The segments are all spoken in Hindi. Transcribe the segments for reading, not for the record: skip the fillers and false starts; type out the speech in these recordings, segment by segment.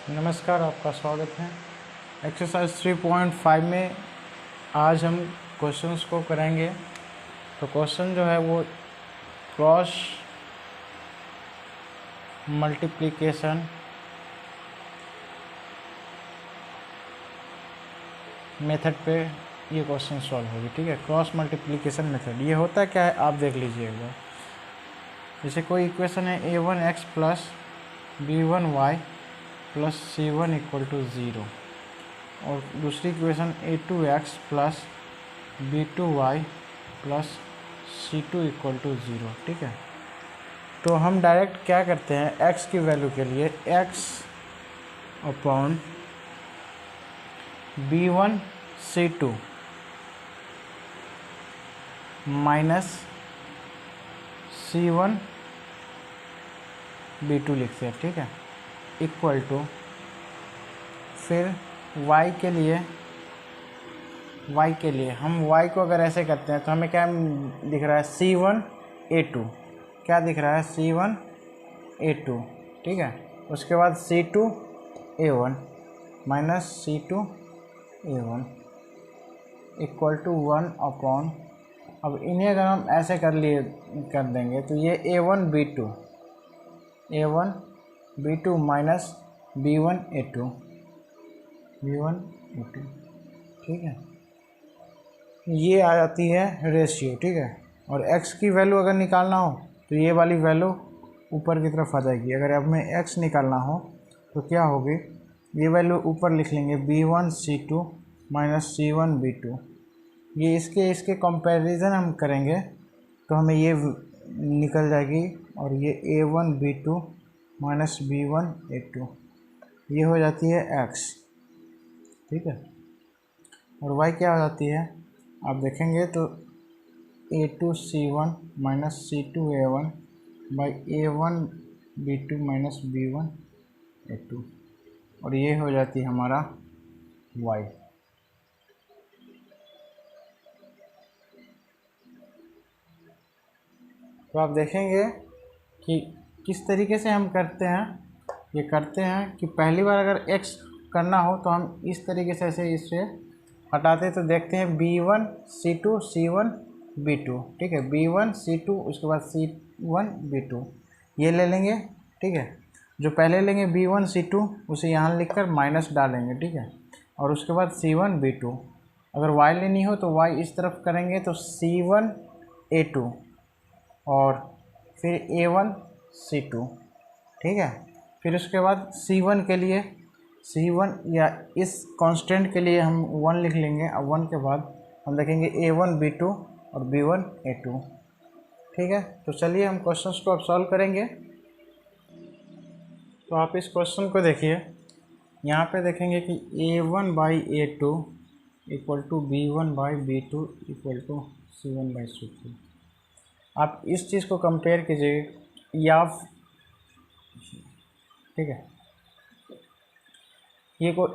नमस्कार, आपका स्वागत है। एक्सरसाइज 3.5 में आज हम क्वेश्चंस को करेंगे। तो क्वेश्चन जो है वो क्रॉस मल्टीप्लिकेशन मेथड पे ये क्वेश्चन सॉल्व होगी। ठीक है, क्रॉस मल्टीप्लिकेशन मेथड ये होता क्या है आप देख लीजिए एक बार। जैसे कोई इक्वेशन है a1x plus b1y plus c1 equal to 0 और दूसरी equation a2x plus b2y plus c2 equal to 0। ठीक है, तो हम डायरेक्ट क्या करते हैं, x की वैल्यू के लिए x upon b1 c2 minus c1 b2 लिखते हैं। ठीक है, इक्वल टू फिर y के लिए हम y को अगर ऐसे करते हैं तो हमें क्या दिख रहा है, c1 a2 क्या दिख रहा है, c1 a2। ठीक है, उसके बाद c2 a1 minus c2 a1 equal to 1 upon, अब इन्हें अगर हम ऐसे कर देंगे तो ये a1 b2 minus b1 a2। ठीक है, ये आ जाती है रेशियो। ठीक है, और x की वैल्यू अगर निकालना हो तो ये वाली वैल्यू ऊपर की तरफ आ जाएगी। अगर अब में x निकालना हो तो क्या होगी, ये वैल्यू ऊपर लिख लेंगे b1 c2 minus c1 b2। ये इसके कंपैरिजन हम करेंगे तो हमें ये निकल जाएगी और ये a1 b2 minus b1 a2 ये हो जाती है x। ठीक है, और y क्या हो जाती है आप देखेंगे तो a2 c1 minus c2 a1 by a1 b2 minus b1 a2 और ये हो जाती है हमारा y। तो आप देखेंगे कि किस तरीके से हम करते हैं। ये करते हैं कि पहली बार अगर x करना हो तो हम इस तरीके से ऐसे इसे हटाते तो देखते हैं b1 c2 c1 b2। ठीक है, b1 c2 उसके बाद c1 b2 ये ले लेंगे। ठीक है, जो पहले लेंगे b1 c2 उसे यहाँ लिखकर माइनस डालेंगे। ठीक है, और उसके बाद c1 b2। अगर y लेनी हो तो y इस तरफ करेंगे तो c1 a2 और फिर a1 c2। ठीक है, फिर उसके बाद c1 के लिए c1 या इस कांस्टेंट के लिए हम 1 लिख लेंगे। अब 1 के बाद हम देखेंगे a1 b2 और b1 a2। ठीक है, तो चलिए हम क्वेश्चंस को अब सॉल्व करेंगे। तो आप इस क्वेश्चन को देखिए, यहाँ पे देखेंगे कि a1 by a2 equal to b1 by b2 equal to c1 by c2। आप इस चीज़ को कंपेयर कीजिए या ठीक है,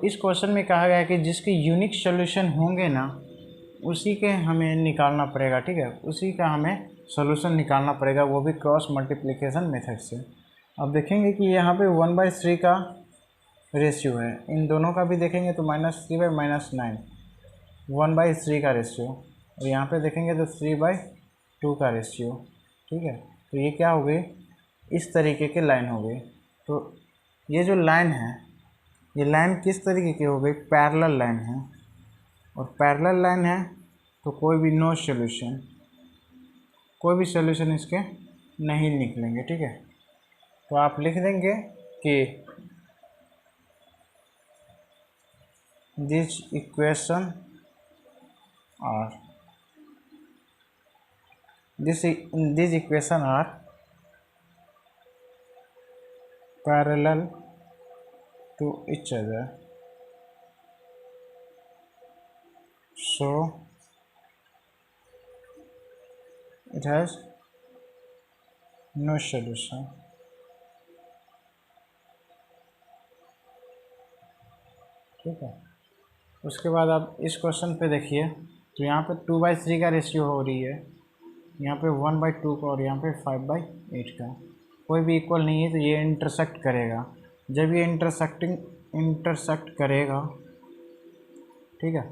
इस क्वेश्चन में कहा गया है कि जिसके यूनिक सॉल्यूशन होंगे ना उसी के हमें निकालना पड़ेगा। ठीक है, उसी का हमें सॉल्यूशन निकालना पड़ेगा, वो भी क्रॉस मल्टीप्लिकेशन मेथड से। अब देखेंगे कि यहाँ पे 1/3 का रेशियो है, इन दोनों का भी देखेंगे तो -3 बाई -9 1/3 का रेशियो, और यहाँ पे देखेंगे तो 3/2 का रेशियो। ठीक है, तो ये क्या हो गई, इस तरीके के लाइन हो गई। तो ये जो लाइन है ये लाइन किस तरीके की हो गई, पैरेलल लाइन है, और पैरेलल लाइन है तो कोई भी कोई भी सॉल्यूशन इसके नहीं निकलेंगे। ठीक है, तो आप लिख देंगे कि this equation are parallel to each other, so it has no solution। ठीक है, उसके बाद आप इस क्वेश्चन पे देखिए तो यहाँ पे 2/3 का रेशियो हो रही है, यहाँ पे 1/2 का और यहाँ पे 5/8 का, कोई भी इक्वल नहीं है तो ये इंटरसेक्ट करेगा। जब ये इंटरसेक्टिंग इंटरसेक्ट करेगा, ठीक है,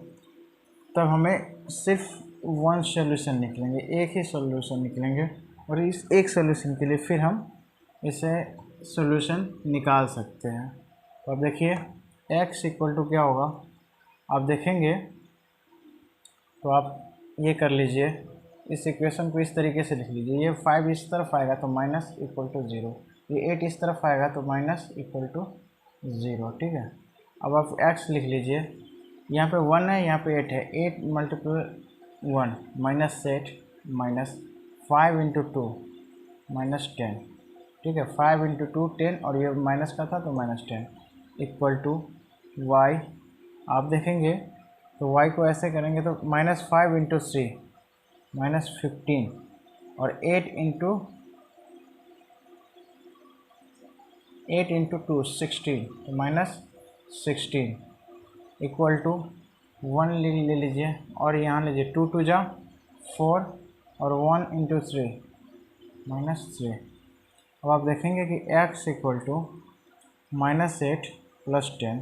तब हमें सिर्फ वन सॉल्यूशन निकलेंगे, एक ही सॉल्यूशन निकलेंगे, और इस एक सॉल्यूशन के लिए फिर हम इसे सॉल्यूशन निकाल सकते हैं। तो अब देखिए x इक्वल टू क्या होगा, आप देखेंगे तो आप ये कर लीजिए, इस इक्वेशन को इस तरीके से लिख लीजिए, ये 5 इस तरफ आएगा तो माइनस इक्वल टू 0, ये 8 इस तरफ आएगा तो माइनस इक्वल टू 0, ठीक है। अब आप x लिख लीजिए, यहाँ पे 1 है, यहाँ पे 8 है, 8 multiply 1 minus 8 minus 5 into 2 minus 10, ठीक है, 5 इंटू 2 10, और ये माइनस का था तो माइनस 10 इक्वल टू y। आप देखेंगे तो y को ऐसे करेंगे तो माइनस 5 इंटू 3 माइनस 15, और 8 इंटू 2 16, तो माइनस 16 इक्वल टू 1 ले लीजिए, और यहाँ लीजिए 2 2 जा 4, और 1 इंटू 3 माइनस 3। अब आप देखेंगे कि x equal to minus 8 plus 10,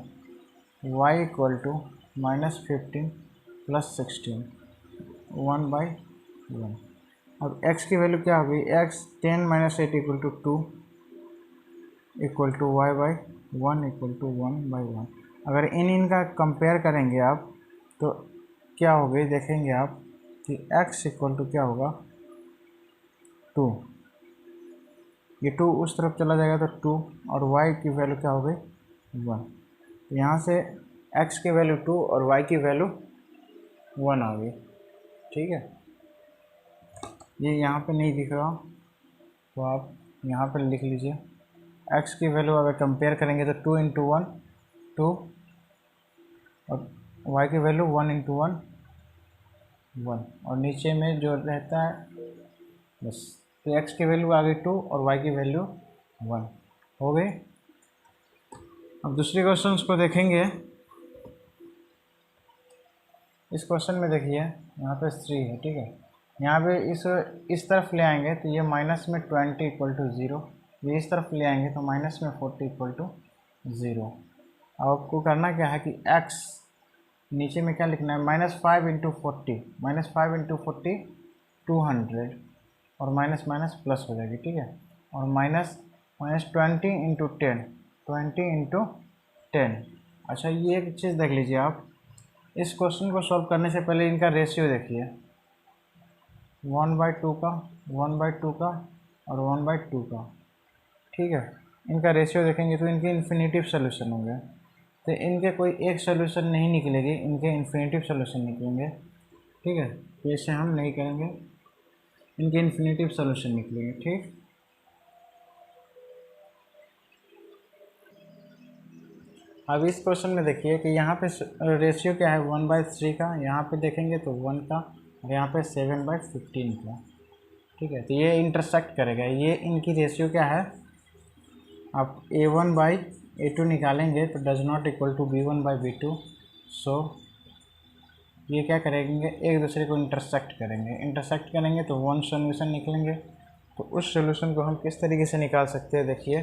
y equal to minus 15 plus 16, 1/1। अब x की वैल्यू क्या होगी, x 10 minus 8 equal to 2 equal to y/1 equal to 1/1। अगर इनका कंपेयर करेंगे आप तो क्या होगी, देखेंगे आप कि x इक्वल टू क्या होगा 2, ये 2 उस तरफ चला जाएगा तो 2, और y की वैल्यू क्या हो गई 1, तो यहाँ से x की वैल्यू 2 और y की वैल्यू 1 आ गई, ठीक है। ये यहाँ पे नहीं दिख रहा तो आप यहाँ पर लिख लीजिए, x की वैल्यू अगर कंपेयर करेंगे तो 2 इंटू 1 2, और y की वैल्यू 1 इंटू 1 1, और नीचे में जो रहता है बस, तो x की वैल्यू आ गई 2 और y की वैल्यू 1 हो गई। अब दूसरे क्वेश्चन को देखेंगे। इस क्वेश्चन में देखिए यहाँ पे 3 है, ठीक है, यहाँ पे इस तरफ ले आएंगे तो ये माइनस में 20 इक्वल टू 0, ये इस तरफ ले आएंगे तो माइनस में 40 इक्वल टू 0। अब आपको करना क्या है कि x नीचे में क्या लिखना है, माइनस 5 इंटू 40, माइनस 5 इंटू 40 200, और माइनस माइनस प्लस हो जाएगी, ठीक है, और माइनस 20 इंटू 10 20 इंटू 10। अच्छा ये एक चीज़ देख लीजिए आप, इस क्वेश्चन को सॉल्व करने से पहले इनका रेशियो देखिए, 1/2 का 1/2 का और 1/2 का, ठीक है, इनका रेशियो देखेंगे तो इनके इन्फिनिटिव सोल्यूशन होंगे, तो इनके कोई एक सोल्यूशन नहीं निकलेगी, इनके इन्फिनिटिव सोल्यूशन निकलेंगे, ठीक है, तो इसे हम नहीं करेंगे, इनके इन्फिनिटिव सोल्यूशन निकलेंगे, ठीक। अब इस क्वेश्चन में देखिए कि यहाँ पे रेशियो क्या है 1/3 का, यहाँ पे देखेंगे तो 1 का, और यहाँ पे 7/15 का, ठीक है, तो ये इंटरसेक्ट करेगा, ये इनकी रेशियो क्या है, आप a1/a2 निकालेंगे तो does not equal to b1/b2, so ये क्या करेंगे, एक दूसरे को इंटरसेक्ट करेंगे तो वन सोल्यूशन निकलेंगे। तो उस सोल्यूशन को हम किस तरीके से निकाल सकते हैं, देखिए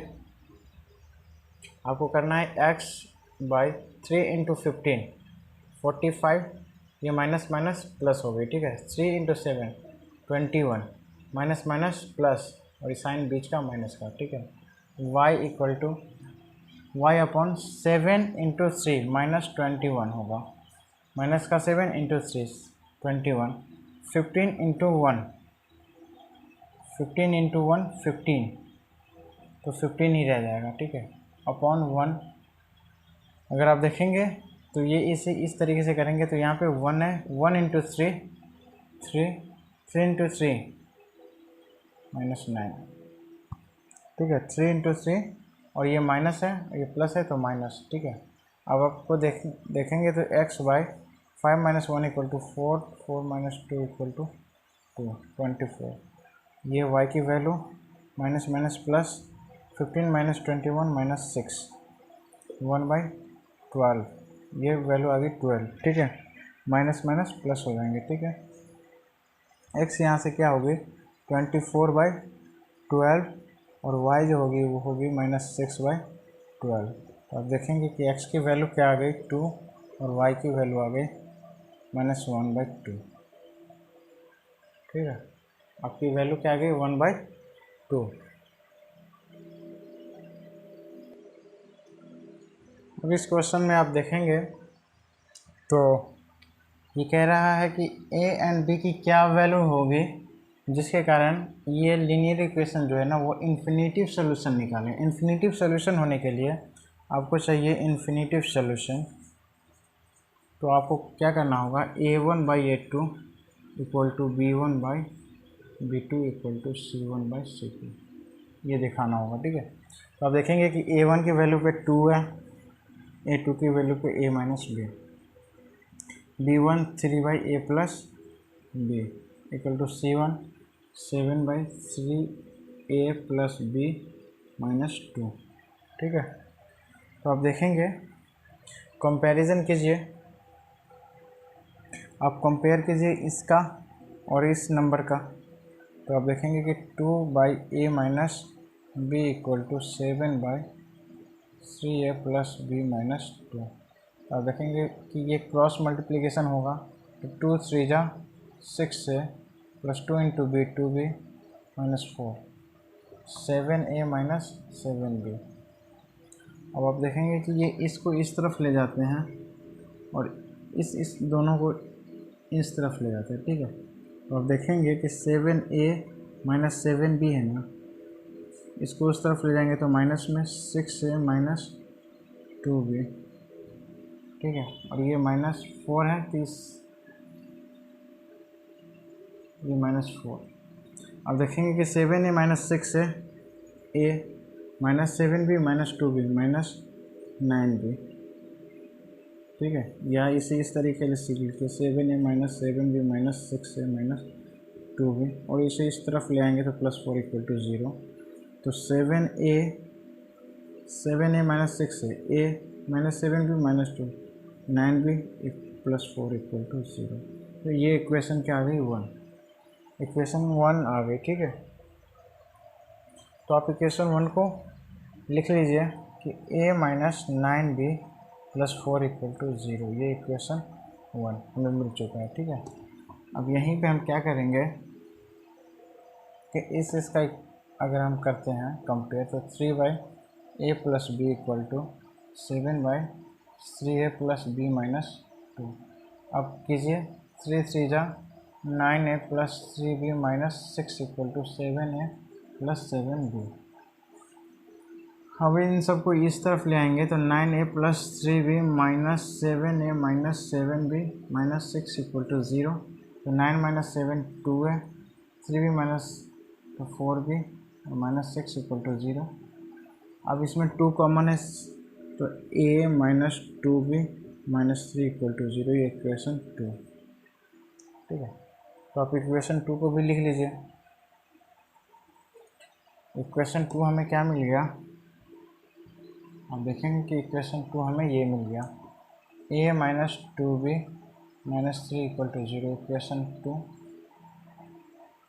आपको करना है x/3 इंटू 15 45, ये माइनस माइनस प्लस हो गई, ठीक है, 3 इंटू 7 21, माइनस माइनस प्लस, और ये साइन बीच का माइनस का, ठीक है, y equal to y/7 into 3 minus 21 होगा, माइनस का 7 इंटू 3 21, 15 इंटू 1 15 इंटू 1 15, तो 15 ही रह जाएगा, ठीक है, अपॉन 1। अगर आप देखेंगे तो ये इसे इस तरीके से करेंगे तो यहाँ पे 1 है, 1 इंटू 3 3 इंटू 3 माइनस 9, ठीक है, 3 इंटू 3, और ये माइनस है ये प्लस है तो माइनस, ठीक है। अब आपको देखेंगे तो x/5 minus 1 equal to 4 4 minus 2 equal to 2 24, ये y की value minus minus plus 15 minus 21 minus 6 1/12, ये वैल्यू आ गई 12, ठीक है, माइनस माइनस प्लस हो जाएंगे, ठीक है। x यहाँ से क्या होगी 24/12, और y जो होगी वो होगी -6/12, तो आप देखेंगे कि x की वैल्यू क्या आ गई 2 और y की वैल्यू आ गई -1/2। ठीक है, आपकी वैल्यू क्या आ गई 1/2। अब इस क्वेश्चन में आप देखेंगे तो ये कह रहा है कि a एंड b की क्या वैल्यू होगी जिसके कारण ये लीनियर इक्वेशन जो है ना वो इन्फिनिटिव सोल्यूशन निकालें। इन्फिनिटिव सोल्यूशन होने के लिए आपको चाहिए इन्फिनिटिव सोल्यूशन। तो आपको क्या करना होगा, a1/a2 equal to b1/b2 equal to c1/c2, ये दिखाना होगा। ठीक है, तो आप देखेंगे कि a1 की वैल्यू पे 2 है, a2 की वैल्यू पे a minus b, b1 3/a plus b equal to c1 7/3a plus b minus 2। ठीक है, तो आप देखेंगे कंपैरिजन कीजिए, आप कंपेयर कीजिए इसका और इस नंबर का। तो आप देखेंगे कि 2/a minus b equal to 7/3a plus b minus 2। तो आप देखेंगे कि ये क्रॉस मल्टीप्लिकेशन होगा, तो 2 3 जा 6 से plus 2 into b 2b minus 4 7a minus 7b। अब आप देखेंगे कि ये इसको इस तरफ ले जाते हैं और इस दोनों को इस तरफ ले जाते हैं। ठीक है, तो आप देखेंगे कि 7a माइनस 7b है ना, इसको उस तरफ ले जाएंगे तो माइनस में 6a माइनस 2b। ठीक है, और ये -4 है, तो ये -4। अब देखेंगे कि 7a माइनस 6 है, a minus 7b minus 2b minus 9b। ठीक है, या इसे इस तरीके से सीख लीजिए 7a minus 7b minus 6a minus 2b, और इसे इस तरफ ले आएंगे तो +4 इक्वल टू 0। तो 7a माइनस 6 है, a minus 7b minus 2 9b +4 equal to 0। तो ये इक्वेशन क्या आ गई 1, इक्वेशन 1 आ गई। ठीक है, तो आप इक्वेशन 1 को लिख लीजिए कि a minus 9b plus 4 equal to 0, ये इक्वेशन 1 हमें मिल चुका है। ठीक है, अब यहीं पे हम क्या करेंगे कि इसका अगर हम करते हैं कंपेयर, तो 3/a plus b equal to 7/3a plus b minus 2। अब कीजिए 3 3 जा 9a plus 3b minus 6 equal to 7a plus 7b। अब इन सबको इस तरफ ले आएंगे तो 9a plus 3b minus 7a minus 7b minus 6 equal to 0। तो 9 माइनस 7 2 है, 3b माइनस 4b और माइनस 6 इक्वल टू 0। अब इसमें 2 कॉमन है तो a minus 2b minus 3 equal to 0, ये इक्वेशन 2। ठीक है, तो आप इक्वेशन 2 को भी लिख लीजिए। इक्वेशन 2 हमें क्या मिल गया, आप देखेंगे कि इक्वेशन 2 हमें ये मिल गया, a minus 2b minus 3 equal to 0, equation 2।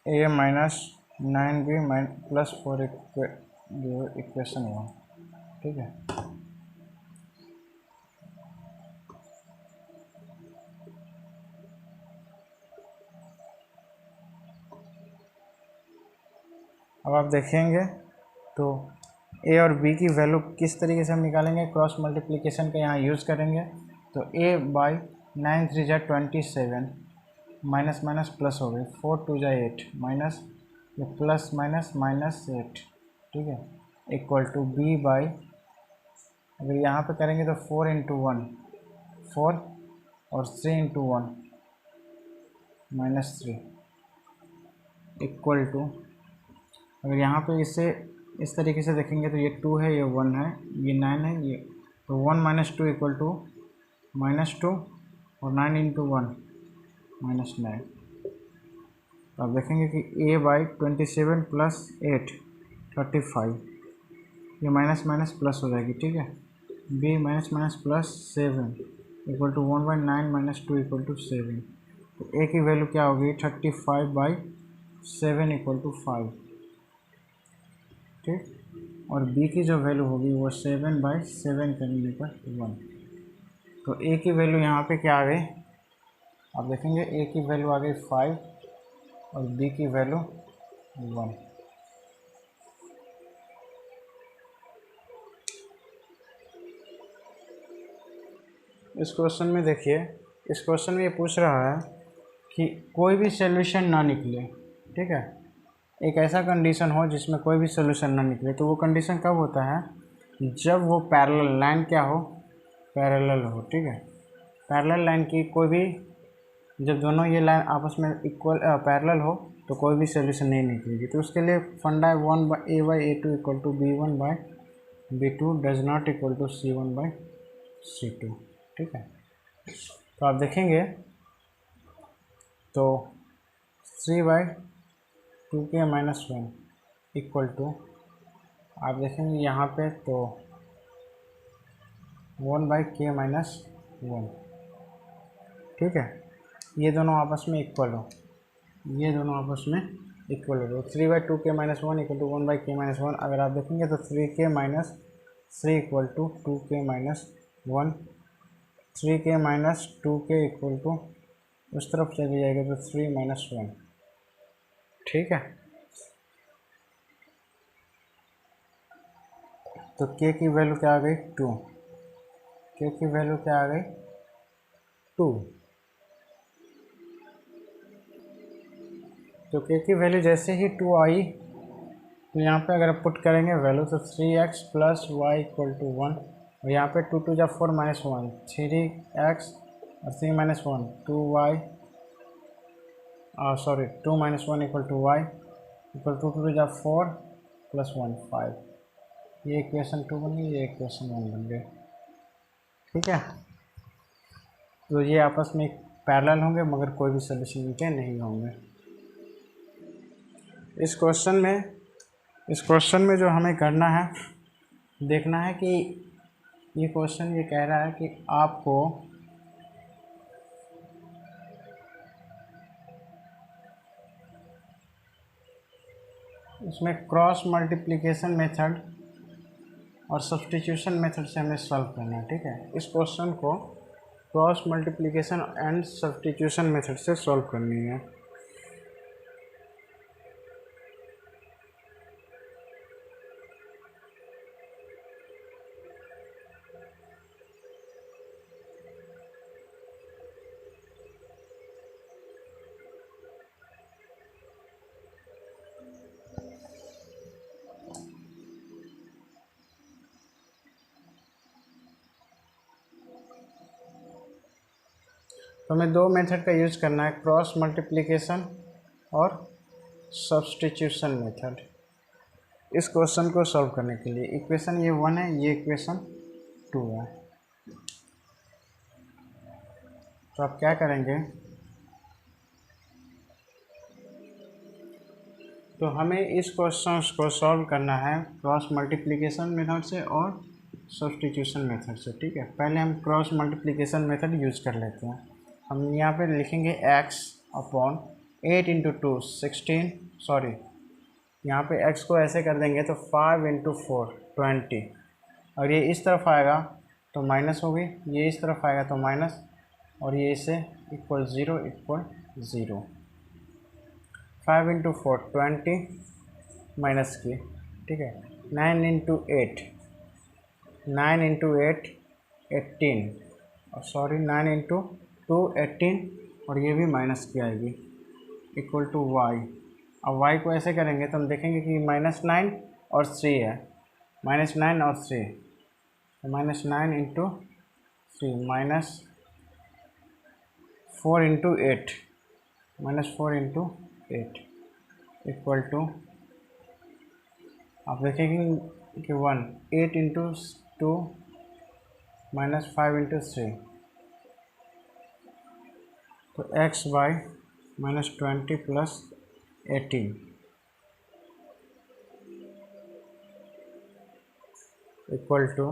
a minus 9b plus 4 equation 1। ठीक है, अब आप देखेंगे तो a और b की वैल्यू किस तरीके से हम निकालेंगे, क्रॉस मल्टीप्लिकेशन का यहाँ यूज़ करेंगे। तो a बाई 9 3 जा 27 माइनस माइनस प्लस हो गई, 4 2 जा 8 माइनस ये प्लस माइनस माइनस 8। ठीक है, इक्वल टू b बाई, अगर यहाँ पे करेंगे तो 4 इंटू 1 4 और 3 इंटू 1 -3 इक्वल टू, अगर यहाँ पे इसे इस तरीके से देखेंगे तो ये 2 है, ये 1 है, ये 9 है, ये तो 1 माइनस 2 इक्वल टू -2 और 9 इंटू 1 -9। तो आप देखेंगे कि a बाई 27 प्लस 8 35, ये माइनस माइनस प्लस हो जाएगी। ठीक है, b minus minus plus 7 equal to 1/9 minus 2 equal to 7। तो a की वैल्यू क्या होगी 35/7 इक्वल टू 5। ठीक, और b की जो वैल्यू होगी वो 7/7 करने पर 1। तो a की वैल्यू यहाँ पे क्या आ गई, आप देखेंगे a की वैल्यू आ गई 5 और b की वैल्यू 1। इस क्वेश्चन में देखिए, इस क्वेश्चन में ये पूछ रहा है कि कोई भी सॉल्यूशन ना निकले, ठीक है, एक ऐसा कंडीशन हो जिसमें कोई भी सॉल्यूशन ना निकले। तो वो कंडीशन कब होता है, जब वो पैरेलल लाइन क्या हो, पैरेलल हो, ठीक है। पैरेलल लाइन की कोई भी, जब दोनों ये लाइन आपस में इक्वल पैरेलल हो तो कोई भी सॉल्यूशन नहीं निकलेगी। तो उसके लिए फंडा है 1/a/a2 equal to b1/b2 does not equal to c1/c2, ठीक है। तो आप देखेंगे तो 3/2k-1 इक्वल टू, आप देखेंगे यहाँ पे तो 1/k-1, ठीक है। ये दोनों आपस में इक्वल हो, ये दोनों आपस में इक्वल हो। 3/2k-1 equal to 1/k-1। अगर आप देखेंगे तो 3k-3 equal to 2k-1, 3k-2k equal to उस तरफ चली जाएगा तो 3-1, ठीक है। तो k की वैल्यू क्या आ गई 2, k की वैल्यू क्या आ गई 2। तो k की वैल्यू जैसे ही 2 आई तो यहाँ पे अगर पुट करेंगे वैल्यू तो 3x + y इक्वल टू 1, और यहाँ पे 2 2 4 -1, 3x और 3 -1 2y, sorry 2 -1 equal to y equal to 2 2 4 + 1 5। ये इक्वेशन 2 बन गई, ये इक्वेशन 1 बन गई, ठीक है। तो ये आपस में पैरेलल होंगे मगर कोई भी सॉल्यूशन इनके नहीं होंगे। इस क्वेश्चन में जो हमें करना है, देखना है कि ये क्वेश्चन ये कह रहा है कि आपको इसमें क्रॉस मल्टीप्लिकेशन मेथड और सब्स्टिट्यूशन मेथड से हमें सॉल्व करना है, ठीक है। इस क्वेश्चन को cross multiplication and substitution method से सॉल्व करनी है। तो हमें दो मेथड का यूज़ करना है, क्रॉस मल्टीप्लिकेशन और सब्स्टिट्यूशन मेथड, इस क्वेश्चन को सॉल्व करने के लिए। इक्वेशन ये 1 है, ये इक्वेशन 2 है। तो आप क्या करेंगे, तो हमें इस क्वेश्चन को सॉल्व करना है क्रॉस मल्टीप्लिकेशन मेथड से और सब्स्टिट्यूशन मेथड से, ठीक है। पहले हम क्रॉस मल्टीप्लिकेशन मेथड यूज़ कर लेते हैं। हम यहाँ पे लिखेंगे x/8 × 2 16, सॉरी यहाँ पे x को ऐसे कर देंगे तो 5 × 4 20, और ये इस तरफ आएगा तो माइनस होगी, ये इस तरफ आएगा तो माइनस, और ये इसे इक्वल 0 इक्वल 0। 5 × 4 20 माइनस की, ठीक है। 9 × 8 9 × 8 18, और सॉरी 9 × 2 18, और ये भी माइनस की आएगी इक्वल टू y। अब y को ऐसे करेंगे तो हम देखेंगे कि -9 और 3 है, -9 और 3, तो -9 × 3 -4 × 8 -4 × 8 इक्वल टू, आप देखेंगे कि 1 8 × 2 -5 × 3, तो x/-20 + 18 इक्वल टू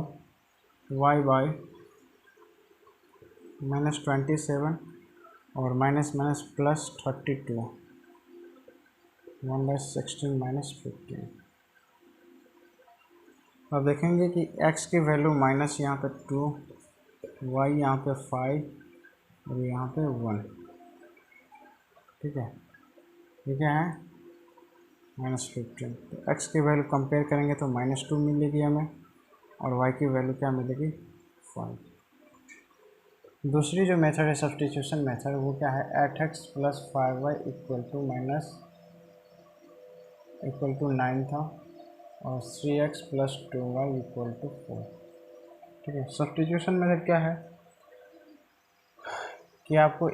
y/-27 और माइनस प्लस 32 1/16 -15। तो आप देखेंगे कि x की वैल्यू माइनस यहाँ पे 2, y यहाँ पे 5 और यहाँ पे 1, ठीक है। ये क्या है? -15। तो x की वैल्यू कंपेयर करेंगे तो -2 मिलेगी हमें और y की वैल्यू क्या मिलेगी? 5। दूसरी जो मेथड है सब्स्टिट्यूशन मेथड, वो क्या है? 8x + 5y = 9 था और 3x + 2y = 4, ठीक है। सब्स्टिट्यूशन मेथड क्या है कि आपको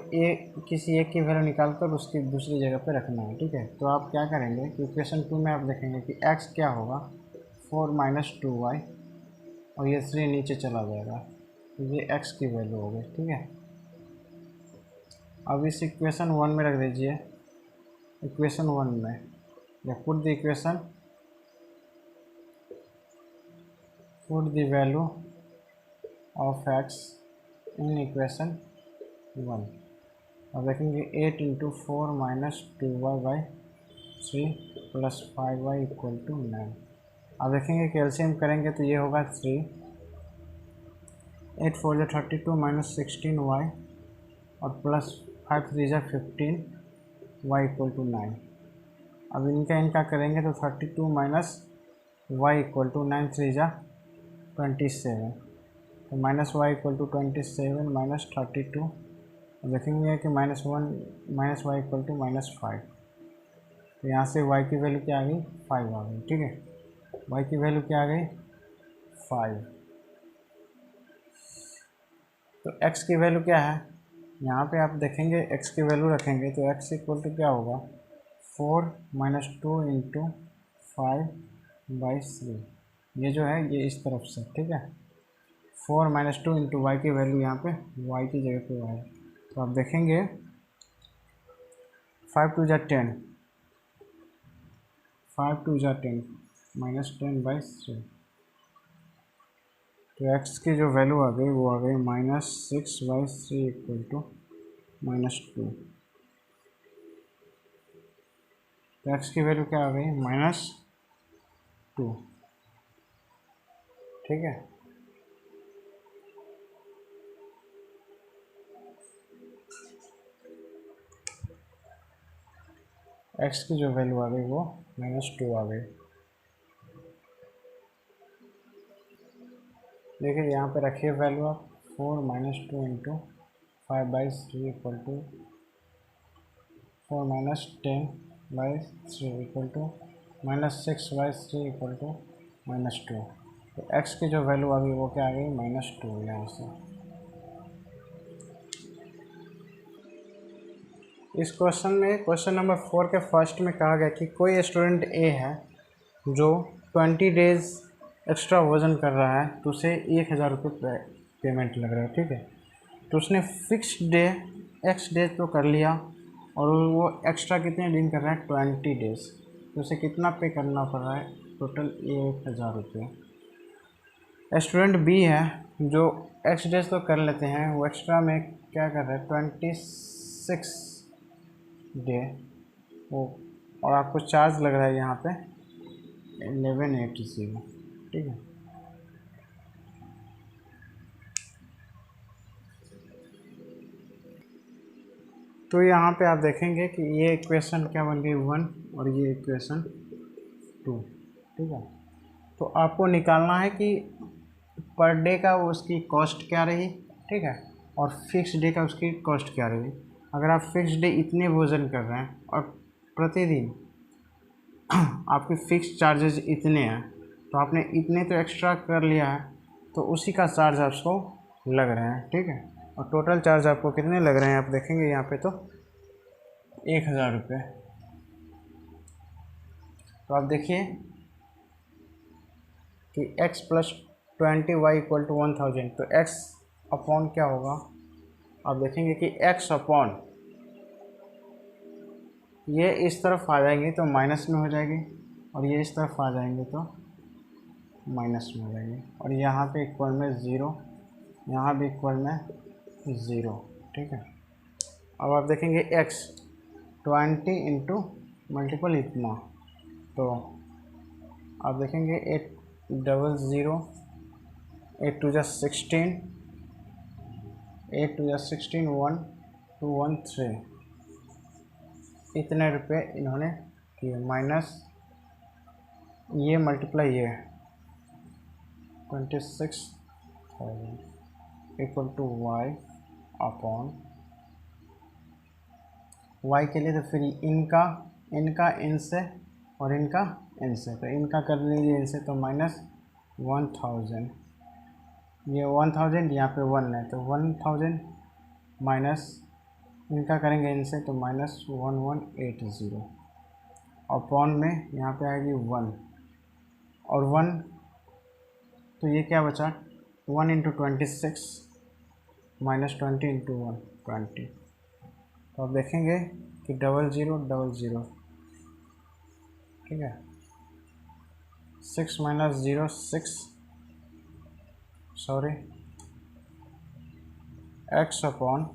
किसी एक की वैल्यू निकाल कर उसकी दूसरी जगह पे रखना है, ठीक है। तो आप क्या करेंगे कि इक्वेशन 2 में आप देखेंगे कि x क्या होगा? 4 - 2y और ये 3 नीचे चला जाएगा, तो ये x की वैल्यू हो गई, ठीक है। अब इस इक्वेशन 1 में रख दीजिए। इक्वेशन 1 में या put the value of x in equation 1। अब देखेंगे 8 × 4 - 2y/3 + 5y = 9। अब देखेंगे कैल्शियम करेंगे तो ये होगा 3, 8 × 4 = 32 - 16y और +5 × 3 = 15 y = 9। अब इनका करेंगे तो 32 - y = 9, 3 × 27, तो -y = 27 - 32। देखेंगे कि -1 - y = -5, तो यहाँ से y की वैल्यू क्या आ गई? 5 आ गई, ठीक है। y की वैल्यू क्या आ गई? 5। तो x की वैल्यू क्या है? यहाँ पे आप देखेंगे x की वैल्यू रखेंगे तो x = क्या होगा? 4 - 2 × 5/3। ये जो है ये इस तरफ से, ठीक है। 4 - 2 × y की वैल्यू यहाँ पे y की जगह पे है, तो आप देखेंगे 5 × 2 = 10, 5 × 2 = 10 -10/3। तो x की जो वैल्यू आ गई वो आ गई -6/3 = -2। तो x की वैल्यू क्या आ गई? -2, ठीक है। x की जो वैल्यू आ गई वो -2 आ गई। देखिए यहाँ पे रखिए वैल्यू आप 4 - 2 × 5/3 = 4 - 10/3 = -6/3 = -2। तो x की जो वैल्यू आ गई वो क्या आ गई? -2 यहाँ से। इस क्वेश्चन में क्वेश्चन नंबर 4 के फर्स्ट में कहा गया कि कोई स्टूडेंट ए है जो 20 डेज एक्स्ट्रा वज़न कर रहा है तो उसे 1000 रुपये पेमेंट लग रहा है, ठीक है। तो उसने फिक्स्ड डे एक्स डेज तो कर लिया और वो एक्स्ट्रा कितने दिन कर रहा है? 20 डेज। तो उसे कितना पे करना पड़ रहा है? टोटल 1000 रुपये। स्टूडेंट बी है जो एक्स डेज तो कर लेते हैं, वो एक्स्ट्रा में क्या कर रहा है? 26 डे वो, और आपको चार्ज लग रहा है यहाँ पे 1180, ठीक है। तो यहाँ पे आप देखेंगे कि ये इक्वेशन क्या बन गई? 1 और ये इक्वेशन 2, ठीक है। तो आपको निकालना है कि पर डे का उसकी कॉस्ट क्या रही, ठीक है, और फिक्स डे का उसकी कॉस्ट क्या रही। अगर आप फिक्स डे इतने वज़न कर रहे हैं और प्रतिदिन आपके फिक्स चार्जेस इतने हैं, तो आपने इतने तो एक्स्ट्रा कर लिया है, तो उसी का चार्ज आपको लग रहे हैं, ठीक है। और टोटल चार्ज आपको कितने लग रहे हैं आप देखेंगे यहाँ पे तो 1000 रुपये। तो आप देखिए कि x + 20y = 1000, तो x अपॉन क्या होगा? आप देखेंगे कि x अपॉन ये इस तरफ आ जाएंगे तो माइनस में हो जाएगी और ये इस तरफ आ जाएंगे तो माइनस में हो जाएंगे, और यहाँ पे इक्वल में 0, यहाँ भी इक्वल में 0, ठीक है। अब आप देखेंगे x 20 × मल्टीपल इतना, तो आप देखेंगे 00, 8 2 16, 8 2 16, 1 2 1 3, इतने रुपये इन्होंने किए, माइनस ये मल्टीप्लाई ये 26,000 equal to y upon y के लिए तो फिर इनका इनसे और इनका इनसे, तो इनका कर लीजिए इनसे, तो -1000, ये 1000 यहाँ पे 1 है तो 1000 माइनस इनका करेंगे इनसे तो -1180 अपॉन में यहाँ पे आएगी 1 और 1, तो ये क्या बचा 1 × 26 -20 × 1 20, तो आप देखेंगे कि 0000, ठीक है, 6 - 0 6, सॉरी, x अपॉन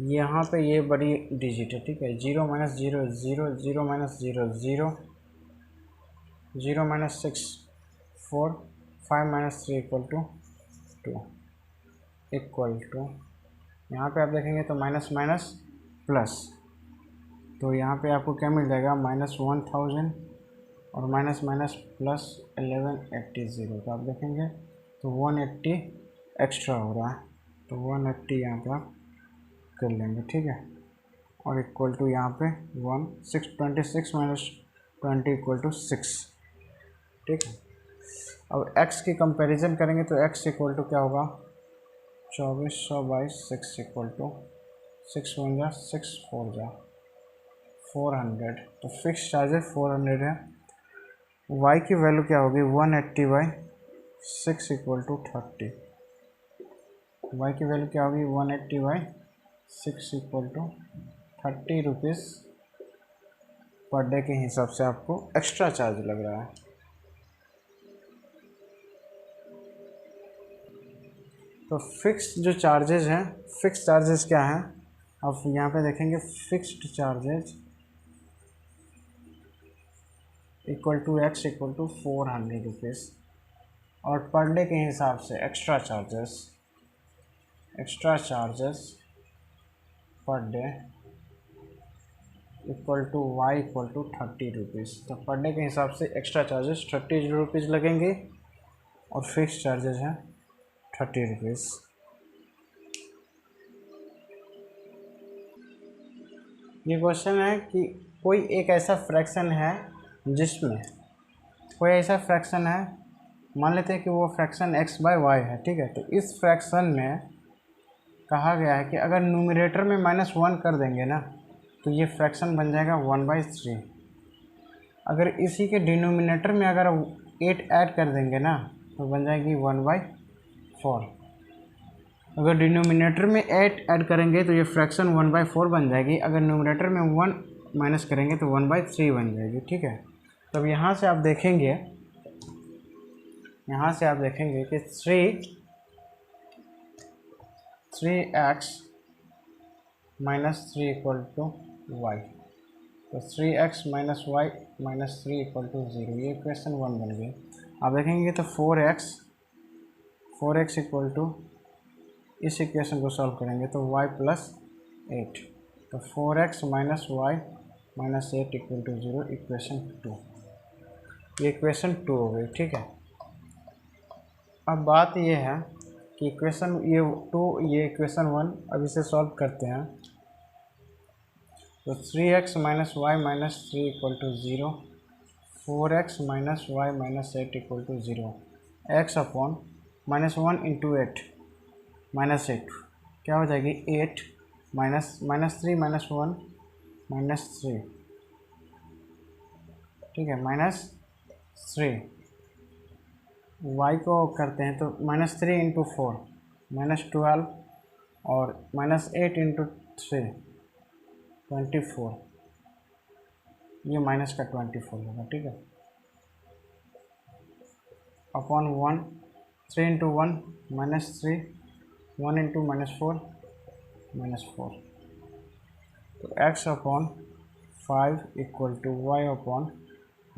यहाँ पे ये बड़ी डिजिट है, ठीक है, 0 - 0 0, 0 - 0 0, 0 - 6 4, 5 - 3 = 2 इक्वल टू, यहाँ पे आप देखेंगे तो माइनस माइनस प्लस, तो यहाँ पे आपको क्या मिल जाएगा -1000 और माइनस माइनस प्लस 1180, तो आप देखेंगे तो 180 एक्स्ट्रा हो रहा है, तो 180 यहाँ पे आप कर लेंगे, ठीक है, और इक्वल टू यहाँ पे 26 - 20 = 6, ठीक है। अब x की कंपैरिजन करेंगे तो x इक्वल टू क्या होगा 2400/6 इक्वल टू 6 1 जा 6 4 जा 400, तो फिक्स चार्जेस 400 है। y की वैल्यू क्या होगी 180/6 इक्वल टू 30, y की वैल्यू क्या होगी 180/6 equal to 30 rupees per day के हिसाब से आपको एक्स्ट्रा चार्ज लग रहा है। तो फिक्स जो चार्जेज हैं, फिक्स चार्जेस क्या हैं, अब यहाँ पे देखेंगे fixed charges equal to x equal to 400 rupees, और पर डे के हिसाब से extra charges per day equal to y equal to 30 rupees, तो पर डे के हिसाब से एक्स्ट्रा चार्जेस 30 रुपीज़ लगेंगे और फिक्स चार्जेस हैं 30 रुपीज़। ये क्वेश्चन है कि कोई एक ऐसा फ्रैक्शन है जिसमें कोई ऐसा फ्रैक्शन है, मान लेते हैं कि वो फ्रैक्शन x/y है, ठीक है, तो इस फ्रैक्शन में कहा गया है कि अगर न्यूमरेटर में -1 कर देंगे ना तो ये फ्रैक्शन बन जाएगा 1/3, अगर इसी के डिनोमिनेटर में अगर 8 ऐड कर देंगे ना तो बन जाएगी 1/4, अगर डिनोमिनेटर में 8 ऐड करेंगे तो ये फ्रैक्शन 1/4 बन जाएगी, अगर न्यूमरेटर में 1 माइनस करेंगे तो 1/3 बन जाएगी, ठीक है। तब यहाँ से आप देखेंगे कि 3x - 3 इक्वल टू y, तो 3x - y - 3 इक्वल टू 0, ये इक्वेशन 1 बन गई। आप देखेंगे तो 4x इक्वल टू, इस इक्वेशन को सॉल्व करेंगे तो y + 8, तो 4x - y - 8 equal to 0, equation 2, ये इक्वेशन 2 हो गई, ठीक है। अब बात ये है कि इक्वेशन ये 2, ये इक्वेशन 1, अब इसे सॉल्व करते हैं तो 3x - y - 3 equal to 0, 4x - y - 8 equal to 0, x upon -1 × 8 -8 क्या हो जाएगी 8 -3 -1 -3, ठीक है, -3, y को करते हैं तो -3 × 4 -12 और -8 × 3 24, ये माइनस का 24 होगा, ठीक है, अपॉन 1, 3 × 1 -3, 1 × -4 -4, तो x upon 5 equal to y upon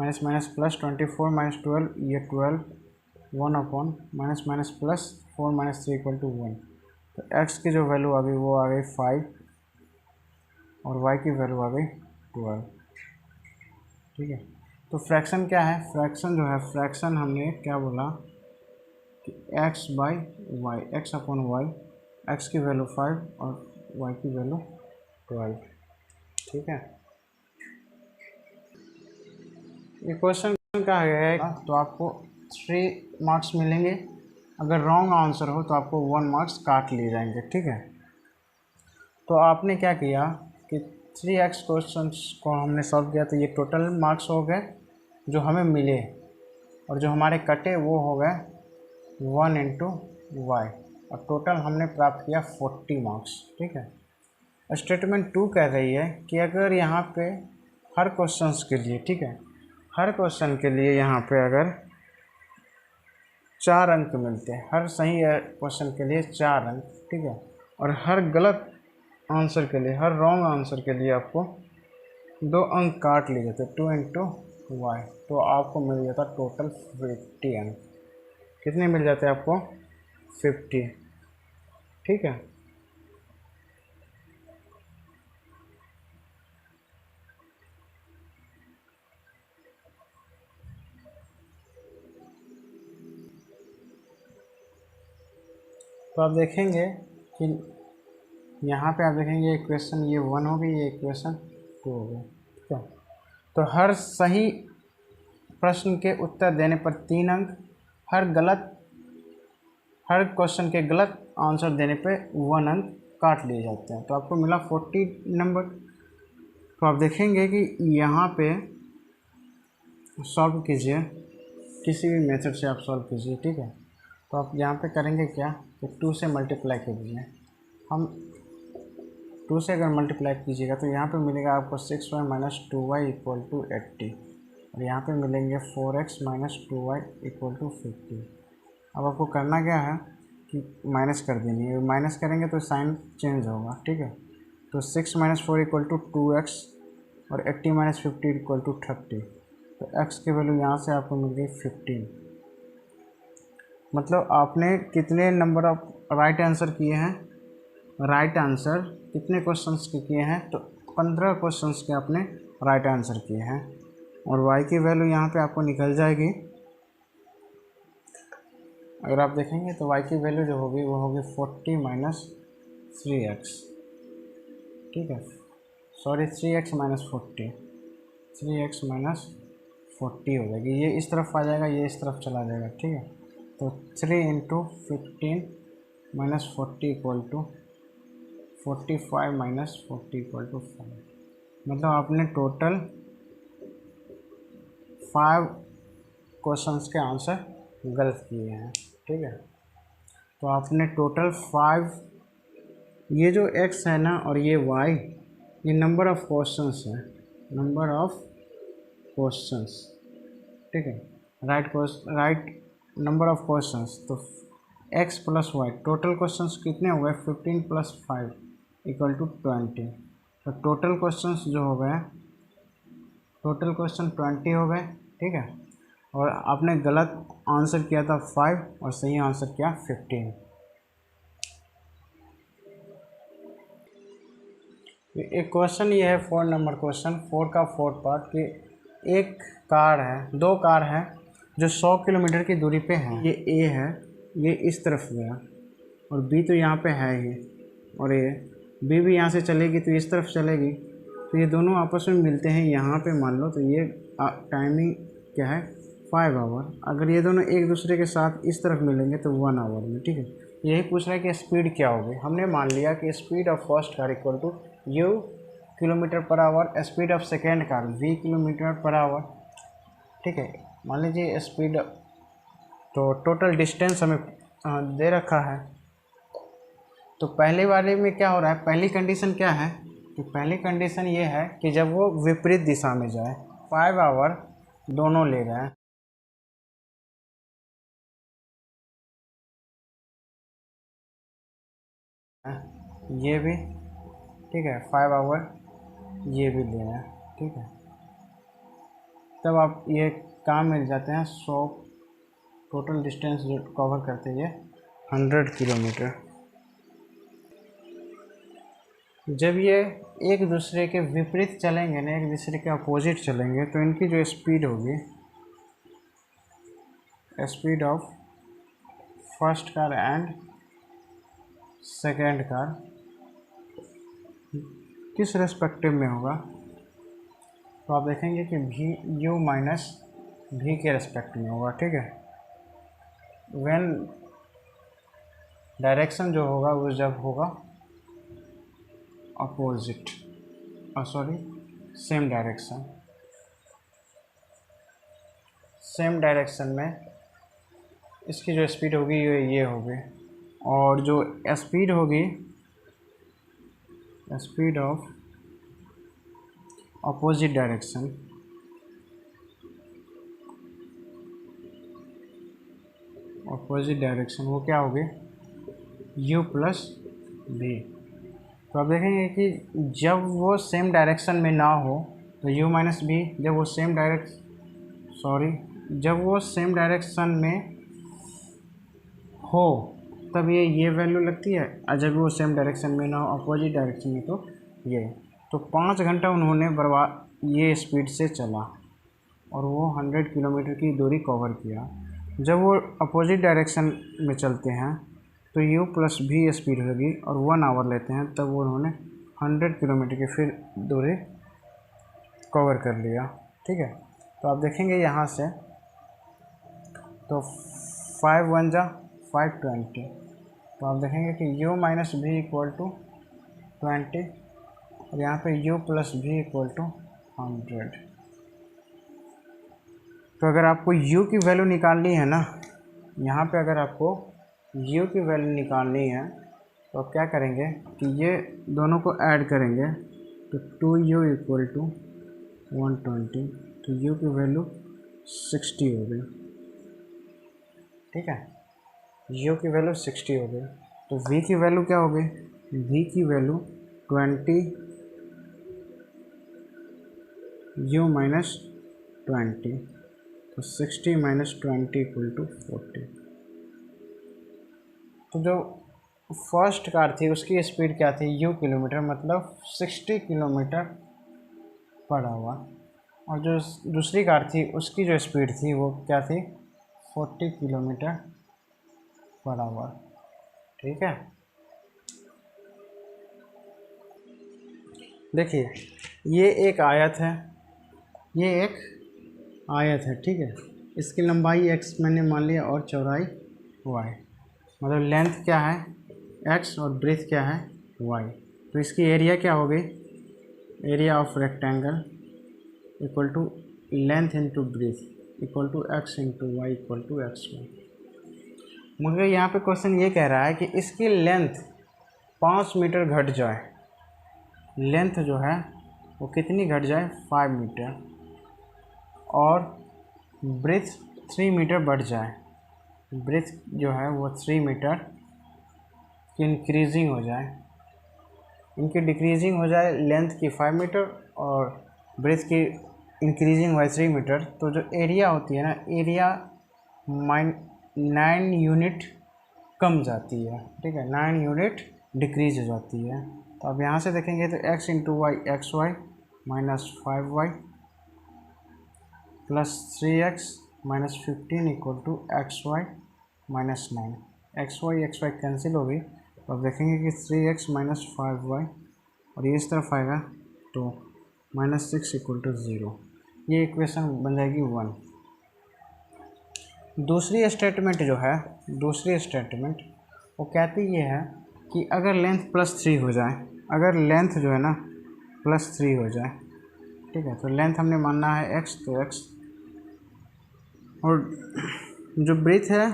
minus minus plus 24 minus 12, ये 12 1 upon minus minus plus 4 minus 3 equal to 1। तो x की जो वैल्यू आ गई वो आ गई 5 और y की वैल्यू आ गई 12। ठीक है, तो फ्रैक्शन क्या है, फ्रैक्शन जो है, फ्रैक्शन हमने क्या बोला कि x by y, x upon y, x की वैल्यू 5 और y की वैल्यू 12। ठीक है, ये क्वेश्चन का है तो आपको 3 मार्क्स मिलेंगे, अगर रॉन्ग आंसर हो तो आपको 1 मार्क्स काट लिए जाएंगे। ठीक है, तो आपने क्या किया कि 3x क्वेश्चन को हमने सॉल्व किया, तो ये टोटल मार्क्स हो गए जो हमें मिले, और जो हमारे कटे वो हो गए 1 इंटू वाई, और टोटल हमने प्राप्त किया 40 मार्क्स। ठीक है, स्टेटमेंट 2 कह रही है कि अगर यहाँ पे हर क्वेश्चंस के लिए, ठीक है, हर क्वेश्चन के लिए यहाँ पे अगर 4 अंक मिलते हैं, हर सही क्वेश्चन के लिए 4 अंक, ठीक है, और हर गलत आंसर के लिए, हर रॉन्ग आंसर के लिए आपको 2 अंक काट लिए जाते, 2 इंटू वाई, तो आपको मिल जाता टोटल 50 अंक। कितने मिल जाते हैं आपको? 50। ठीक है, तो आप देखेंगे कि यहाँ पे आप देखेंगे इक्वेशन ये 1 हो गई, ये इक्वेशन 2 हो गई। ठीक है, तो हर सही प्रश्न के उत्तर देने पर 3 अंक, हर क्वेश्चन के गलत आंसर देने पे 1 अंक काट लिए जाते हैं, तो आपको मिला 40 नंबर। तो आप देखेंगे कि यहाँ पे सॉल्व कीजिए, किसी भी मेथड से आप सॉल्व कीजिए। ठीक है, तो आप यहाँ पे करेंगे क्या कि 2 से मल्टीप्लाई कीजिए। हम 2 से अगर मल्टीप्लाई कीजिएगा तो यहाँ पे मिलेगा आपको 6y minus 2y equal to 80, और यहाँ पे मिलेंगे 4x minus 2y equal to 50। अब आपको करना क्या है कि माइनस कर देनी है, माइनस करेंगे तो साइन चेंज होगा। ठीक है, तो 6 माइनस 4 इक्वल टू 2x और 80 माइनस 50 इक्वल टू 30, तो x की वैल्यू यहाँ से आपको मिल गई 15। मतलब आपने कितने नंबर ऑफ राइट आंसर किए हैं, राइट आंसर कितने क्वेश्चंस के किए हैं, तो 15 क्वेश्चंस के आपने राइट आंसर किए हैं, और y की वैल्यू यहाँ पे आपको निकल जाएगी। अगर आप देखेंगे तो y की वैल्यू जो होगी वो होगी 40 माइनस 3x। ठीक है, sorry 3x minus 40, 3x minus 40 हो जाएगी, ये इस तरफ आ जाएगा, ये इस तरफ चला जाएगा। ठीक है, तो 3 into 15 minus 40 equal to 45 minus 40 equal to 5। मतलब आपने टोटल 5 क्वेश्चंस के आंसर गलत किए हैं। ठीक है, तो आपने टोटल 5, ये जो x है ना और ये y, ये नंबर ऑफ क्वेश्चंस है, नंबर ऑफ क्वेश्चंस। ठीक है, राइट नंबर ऑफ क्वेश्चंस, तो x plus y, total questions कितने हो गए? 15 प्लस 5 इक्वल टू 20। तो टोटल क्वेश्चंस जो हो गए, टोटल क्वेश्चन 20 हो गए। ठीक है, और आपने गलत आंसर किया था 5 और सही आंसर किया 15। एक क्वेश्चन ये है 4 नंबर क्वेश्चन, 4 का 4 पार्ट कि एक कार है, 2 कार है जो 100 किलोमीटर की दूरी पे है। ये ए है, ये इस तरफ गया, और बी तो यहाँ पे है ही, और ये बी भी यहाँ से चलेगी तो इस तरफ चलेगी, तो ये दोनों आपस में मिलते हैं यहाँ पे, मान लो। तो ये टाइमिंग क्या है? 5 आवर। अगर ये दोनों एक दूसरे के साथ इस तरफ मिलेंगे तो 1 आवर में। ठीक है, यही पूछ रहा है कि स्पीड क्या होगी। हमने मान लिया कि speed of first car equal to u kilometre per hour, speed of second car v kilometre per hour. ठीक है, मान लीजिए स्पीड, तो टोटल डिस्टेंस हमें दे रखा है। तो पहले वाले में क्या हो रहा है, पहली कंडीशन क्या है कि पहली कंडीशन ये है कि जब वो विपरीत दिशा में जाए, 5 आवर दोनों ले रहे हैं। ये भी ठीक है, 5 आवर ये भी ले रहे हैं। ठीक है, तब आप ये काम मिल जाते हैं 100, टोटल डिस्टेंस जो कवर करते हैं ये 100 किलोमीटर। जब ये एक दूसरे के विपरीत चलेंगे ना, एक दूसरे के अपोजिट चलेंगे, तो इनकी जो स्पीड होगी, speed of first car and second car किस रेस्पेक्टिव में होगा, तो आप देखेंगे कि भी u माइनस भी के रेस्पेक्ट में होगा। ठीक है, व्हेन डायरेक्शन जो होगा वो जब होगा opposite, sorry same direction, same direction में इसकी जो स्पीड होगी ये होगी, और जो स्पीड होगी, speed of opposite direction, opposite direction वो क्या होगी, u प्लस भी। तो आप देखेंगे कि जब वो सेम डायरेक्शन में ना हो तो u माइनस भी, जब वो सेम जब वो सेम डायरेक्शन में हो तब ये वैल्यू लगती है, और जब वो सेम डायरेक्शन में ना हो, अपोजिट डायरेक्शन में, तो ये। तो 5 घंटा उन्होंने ये स्पीड से चला और वो 100 किलोमीटर की दूरी कवर किया। जब वो अपोजिट डायरेक्शन में चलते हैं तो u प्लस भी स्पीड होगी और 1 आवर लेते हैं, तब वो उन्होंने 100 किलोमीटर की फिर दूरी कवर कर लिया। ठीक है, तो आप देखेंगे यहाँ से, तो 5 1 जा 520, तो आप देखेंगे कि u माइनस भी इक्वल टू 20 और यहाँ पे u प्लस भी इक्वल टू 100। तो अगर आपको u की वैल्यू निकालनी है ना, यहाँ पे अगर आपको u की वैल्यू निकालनी है तो आप क्या करेंगे कि ये दोनों को ऐड करेंगे, तो 2u इक्वल टू 120, तो u की वैल्यू 60 हो गई। ठीक है, u की वैल्यू 60 हो गई, तो v की वैल्यू क्या हो गई, v की वैल्यू 20 u माइनस 20, तो 60 माइनस 20 इक्वल टू 40। तो जो फर्स्ट कार थी उसकी स्पीड क्या थी, u किलोमीटर, मतलब 60 किलोमीटर पर आवर, और जो दूसरी कार थी उसकी जो स्पीड थी वो क्या थी, 40 किलोमीटर पर आवर। ठीक है, देखिए ये एक आयत है, ये एक आयत है। ठीक है, इसकी लंबाई x मैंने मान लिया और चौड़ाई y, मतलब लेंथ क्या है x और ब्रेथ क्या है y। तो इसकी एरिया क्या हो गई, area of rectangle equal to length into breadth equal to x into y equal to xy। मुझे यहाँ पे क्वेश्चन ये कह रहा है कि इसकी लेंथ 5 मीटर घट जाए, लेंथ जो है वो कितनी घट जाए, 5 मीटर, और ब्रेथ 3 मीटर बढ़ जाए, ब्रेथ जो है वो 3 मीटर की इंक्रीजिंग हो जाए, इनकी डिक्रीजिंग हो जाए लेंथ की 5 मीटर और ब्रेथ की इंक्रीजिंग बाय 3 मीटर, तो जो एरिया होती है ना, एरिया 9 यूनिट कम जाती है। ठीक है, 9 यूनिट डिक्रीज हो जाती है। तो अब यहाँ से देखेंगे तो x into y x y minus 5y plus 3x minus 15 equal to x y minus 9, x y cancel होगी, तो अब देखेंगे कि 3x माइनस 5y और ये इस तरफ आएगा तो माइनस 6 इक्वल टू 0, ये इक्वेशन बन जाएगी 1। दूसरी स्टेटमेंट जो है, दूसरी स्टेटमेंट वो कहती ये है कि अगर लेंथ +3 हो जाए, अगर लेंथ जो है ना +3 हो जाए, ठीक है, तो लेंथ हमने मानना है x, तो x, और जो ब्रेथ है,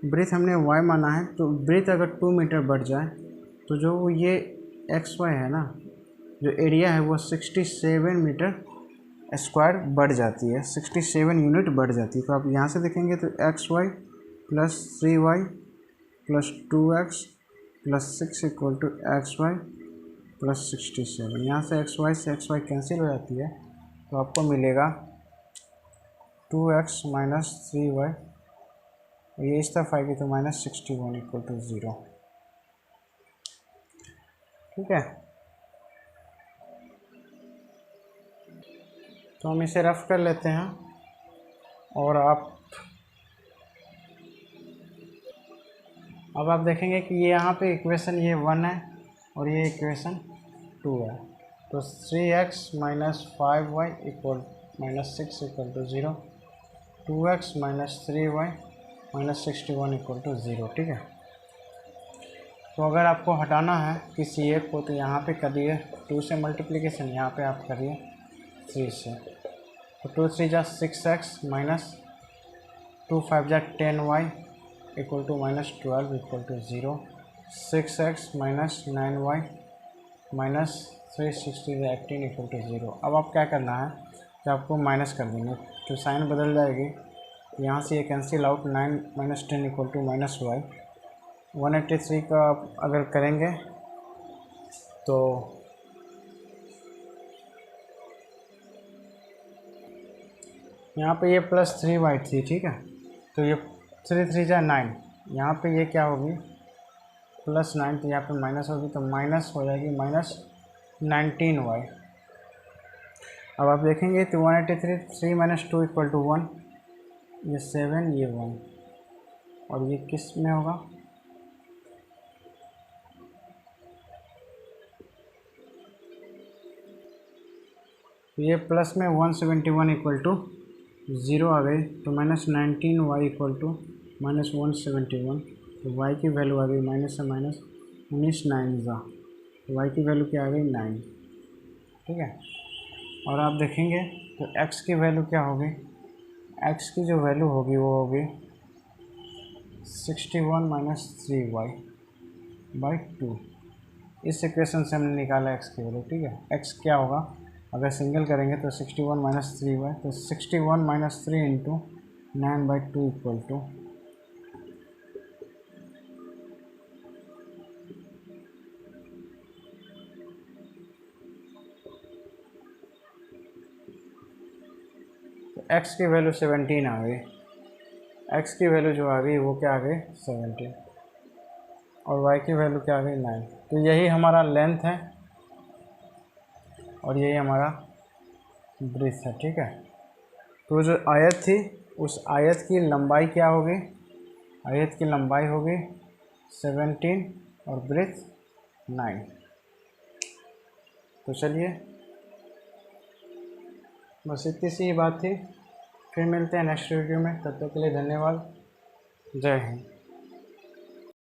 ब्रेथ हमने y माना है, तो ब्रेथ अगर 2 मीटर बढ़ जाए तो जो ये xy है ना, जो एरिया है वो 67 मीटर स्क्वायर बढ़ जाती है, 67 यूनिट बढ़ जाती है। तो आप यहाँ से देखेंगे तो xy plus 3y plus 2x plus 6 equal to xy plus 67, यहाँ से xy कैंसिल हो जाती है, तो आपको मिलेगा 2x माइनस 3y, ये इस तरफ आएगी तो -61 इक्वल टू 0। ठीक है, तो हम इसे रफ कर लेते हैं और अब आप देखेंगे कि ये यहाँ पे इक्वेशन ये 1 है और ये इक्वेशन 2 है। तो 3x minus 5y equal -6 equal to 0, 2x minus 3y minus 61 equal to 0। ठीक है, तो अगर आपको हटाना है किसी एक को तो यहाँ पे करिए 2 से मल्टीप्लिकेशन, यहाँ पे आप करिए 3 से। तो 2 3 जा 6x माइनस 2 5 जा 10y equal to -12 equal to 0, 6x minus 9y minus 360 18 equal to 0। अब आप क्या करना है कि आपको माइनस कर देंगे तो साइन बदल जाएगी, यहाँ से ये cancel out, 9 minus 10 equal to -y। 183 का आप अगर करेंगे तो यहाँ पे ये +3y थी। ठीक है, तो ये 3 3 जा 9, यहाँ पे ये क्या होगी +9, तो यहाँ पे माइनस होगी तो माइनस हो जाएगी -19y। अब आप देखेंगे तो 183 3 माइनस 2 इक्वल टू 1, ये 7 ये 1, और ये किस में होगा ये प्लस में 171 इक्वल टू 0 आ गई, तो -19y इक्वल टू -171, तो y की वैल्यू आ गई माइनस से माइनस 19 9 जा, तो y की वैल्यू क्या आ गई 9। ठीक है, और आप देखेंगे तो x की वैल्यू क्या होगी, x की जो वैल्यू होगी वो होगी 61 माइनस 3y बाई 2। इस इक्वेशन से हमने निकाला x की वैल्यू। ठीक है, x क्या होगा अगर सिंगल करेंगे तो 61 माइनस 3y, तो 61 minus 3 into 9/2 equal to x की वैल्यू 17 आ गई, x की वैल्यू जो आ गई वो क्या आ गई 17, और y की वैल्यू क्या आ गई 9। तो यही हमारा लेंथ है और यही हमारा ब्रेथ है। ठीक है, तो जो आयत थी उस आयत की लंबाई क्या होगी, आयत की लंबाई होगी 17 और ब्रेथ 9। तो चलिए बस इतनी सी बात थी, फिर मिलते हैं नेक्स्ट वीडियो में, तब तक के लिए धन्यवाद, जय हिंद।